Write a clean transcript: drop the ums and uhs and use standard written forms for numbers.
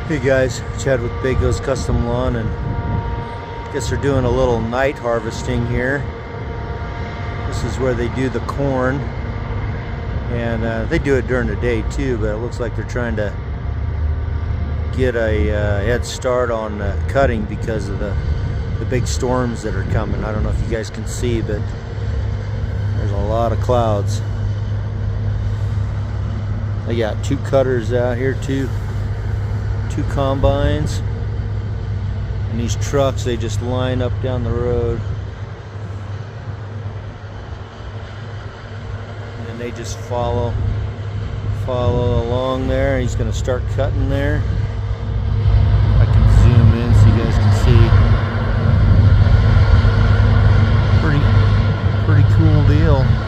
Hey guys, Chad with BAKO'S Custom Lawn, and I guess they're doing a little night harvesting here. This is where they do the corn, and they do it during the day too, but it looks like they're trying to get a head start on cutting because of the big storms that are coming. I don't know if you guys can see, but there's a lot of clouds. They got two cutters out here, two combines, and these trucks, they just line up down the road and they just follow along there. He's going to start cutting there. I can zoom in so you guys can see. Pretty cool deal.